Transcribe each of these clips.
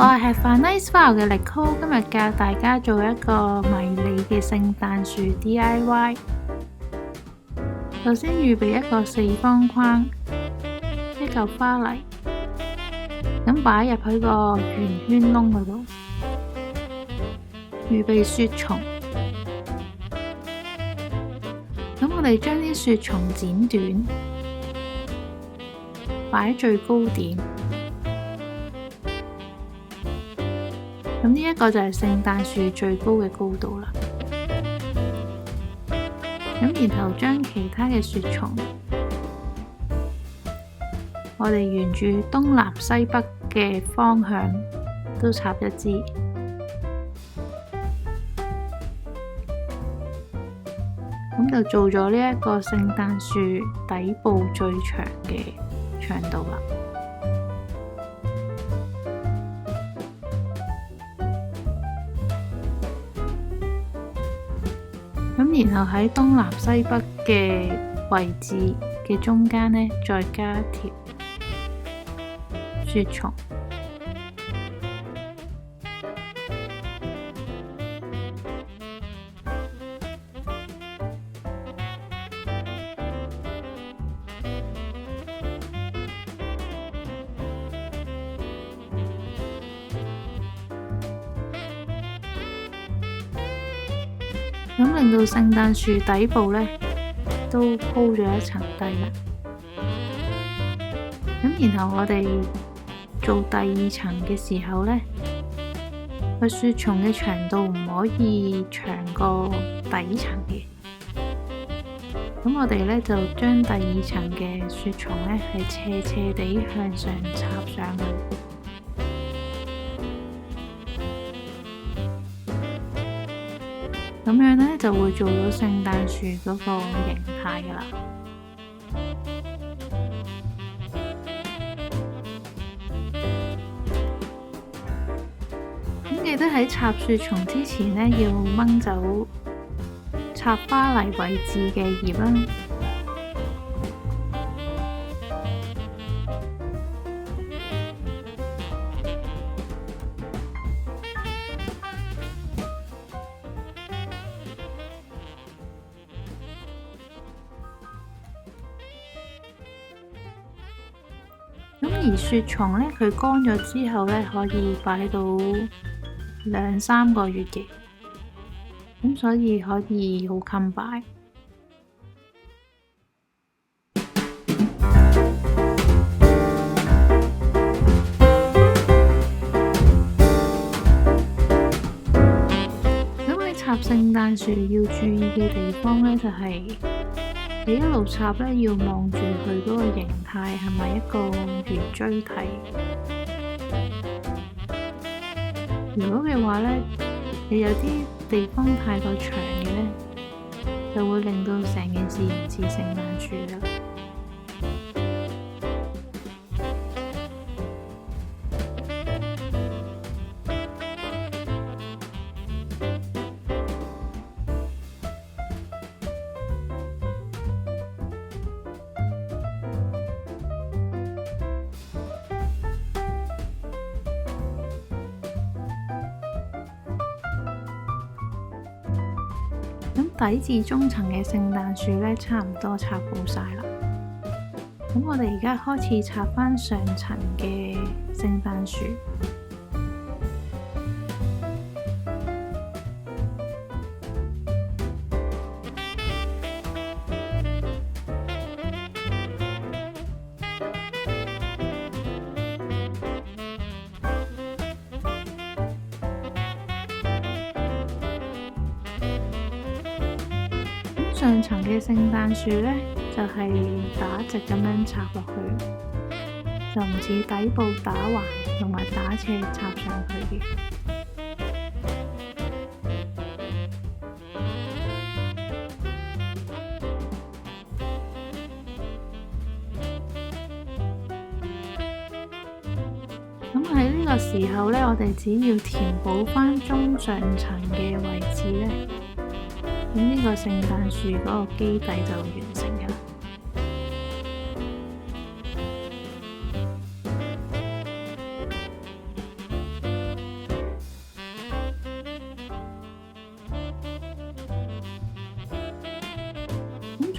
我係 Fun Nice Flower 嘅Nicole，今日教大家做一個迷你嘅聖誕樹 DIY。首先預備一個四方框，一嚿花泥，咁擺入去個圓圈窿嗰度。預備雪松，咁我哋將啲雪松剪短，擺喺最高點。咁呢一個就係聖誕樹最高嘅高度啦。咁然後將其他嘅雪松，我哋沿住東南西北嘅方向都插一支。咁就做咗呢一個聖誕樹底部最長嘅長度啦。咁然後喺東南西北嘅位置嘅中間呢，再加一條雪松。咁令到聖誕樹底部呢都鋪咗一層底啦。咁然後我哋做第二層嘅時候呢，個雪松嘅長度唔可以長過底層嘅。咁我哋呢就將第二層嘅雪松呢係斜斜地向上插上去。咁樣呢，就會做到聖誕樹嗰個形態㗎啦。咁記得喺插雪松之前呢，要掹走插花泥位置嘅葉啦。咁而雪松呢，佢乾咗之後呢，可以擺到2-3個月嘅，咁所以可以好襟擺。咁喺插聖誕樹要注意嘅地方呢，就係你一路插呢，要望住佢嗰個形態係咪一個圓錐體。如果嘅話呢，你有啲地方太過長嘅呢，就會令到成件事唔似聖誕樹啦。咁底至中層嘅聖誕樹呢，差唔多插好晒啦。咁我哋而家開始插返上層嘅聖誕樹。上層嘅聖誕樹呢，就係打直咁樣插落去，就唔似底部打橫同埋打斜插上去嘅。咁喺呢個時候呢，我哋只要填補返中上層嘅位置呢，咁呢個聖誕樹嗰個基底就完成㗎啦。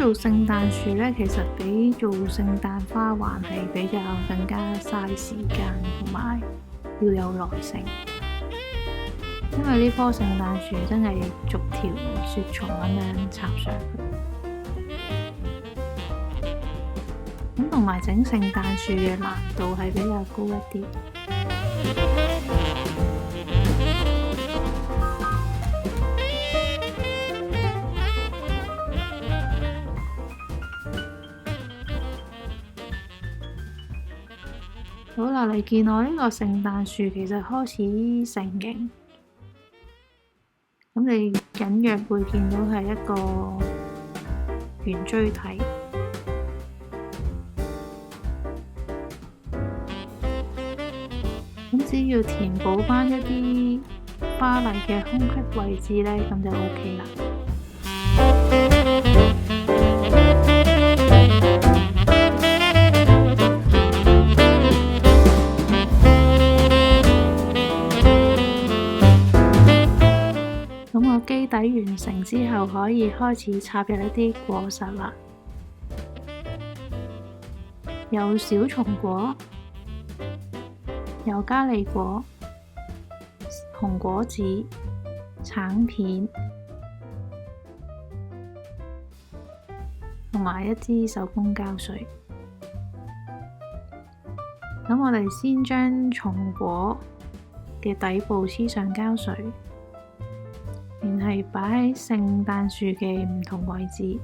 做聖誕樹呢，其實比做聖誕花環係比較更加嘥時間，同埋要有耐性。因為呢棵聖誕樹真係逐條雪松咁樣插上去，咁同埋整聖誕樹嘅難度係比較高一啲。好啦，你見我呢個聖誕樹其實開始成形。咁你隱約會見到係一個圓錐體，咁只要填補返一啲花泥嘅空隙位置呢，咁就 OK 啦。基底完成之後，可以開始插入一啲果實啦。有小松果，有嘉利果、紅果子、橙片，同埋一支手工膠水。咁我哋先將松果嘅底部黐上膠水。然後係擺喺聖誕樹嘅唔同位置。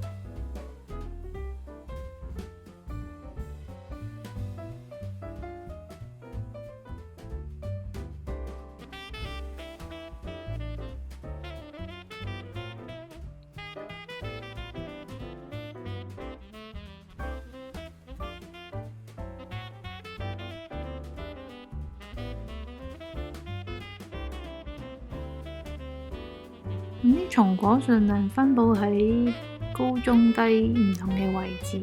啲松果盡量分佈喺高、中、低唔同嘅位置。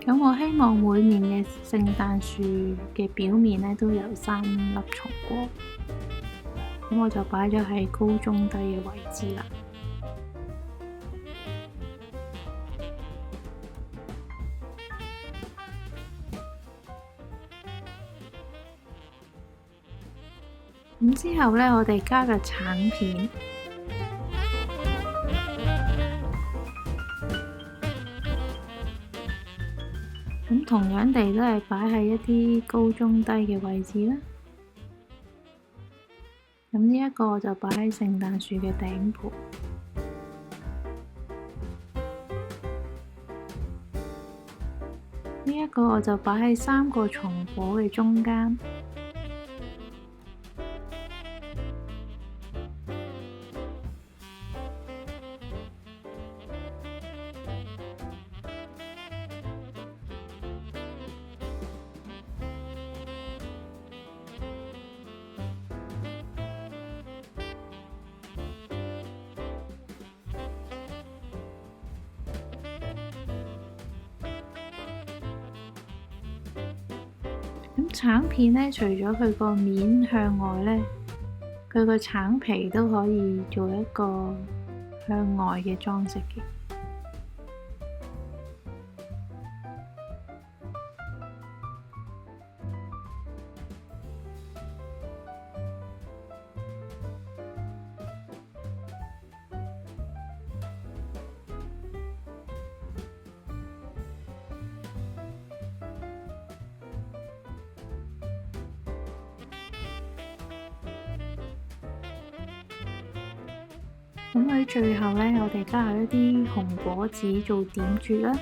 咁我希望每年嘅聖誕樹嘅表面呢都有3粒松果，咁我就擺咗喺高、中、低嘅位置啦。咁之後呢，我哋加個橙片。咁同樣地都係擺喺一啲高、中、低嘅位置啦。咁呢一個就擺喺聖誕樹嘅頂部。呢一個我就擺喺3個松果嘅中間。咁橙片呢，除咗佢個面向外呢，佢個橙皮都可以做一個向外嘅裝飾嘅。咁喺最後呢，我哋加入一啲紅果子做點綴啦。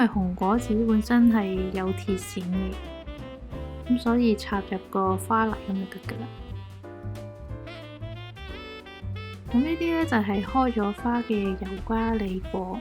為紅果子本身係有鐵線嘅，咁所以插入個花泥咁就得噶啦。咁呢啲呢，就係開咗花嘅油瓜李果。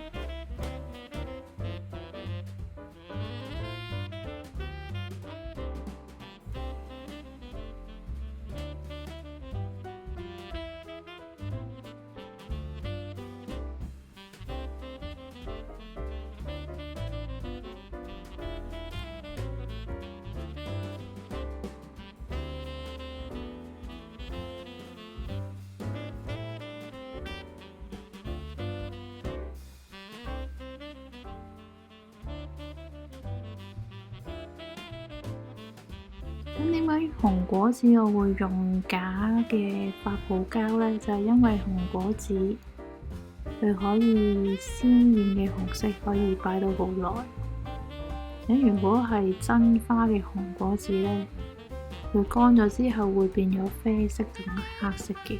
咁點解紅果子我會用假嘅發泡膠呢？就係因為紅果子佢可以鮮豔嘅紅色可以擺到好耐。如果係真花嘅紅果子呢，佢乾咗之後會變咗啡色同埋黑色嘅。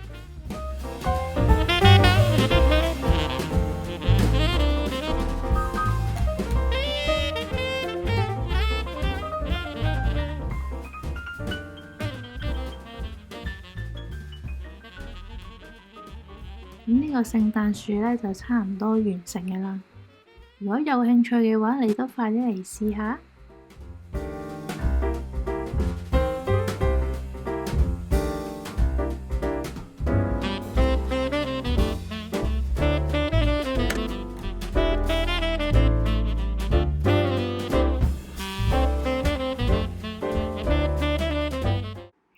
咁呢個聖誕樹呢，就差唔多完成嘅啦。如果有興趣嘅話，你都快啲嚟試下。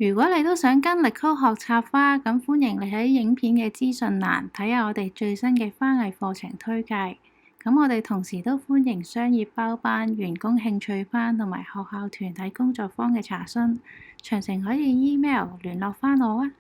如果你都想跟力溝學插花，咁歡迎你喺影片嘅資訊欄睇下我哋最新嘅花藝課程推介。咁我哋同時都歡迎商業包班、員工興趣班同埋學校團體工作坊嘅查詢，詳情可以 email 聯絡返我啊。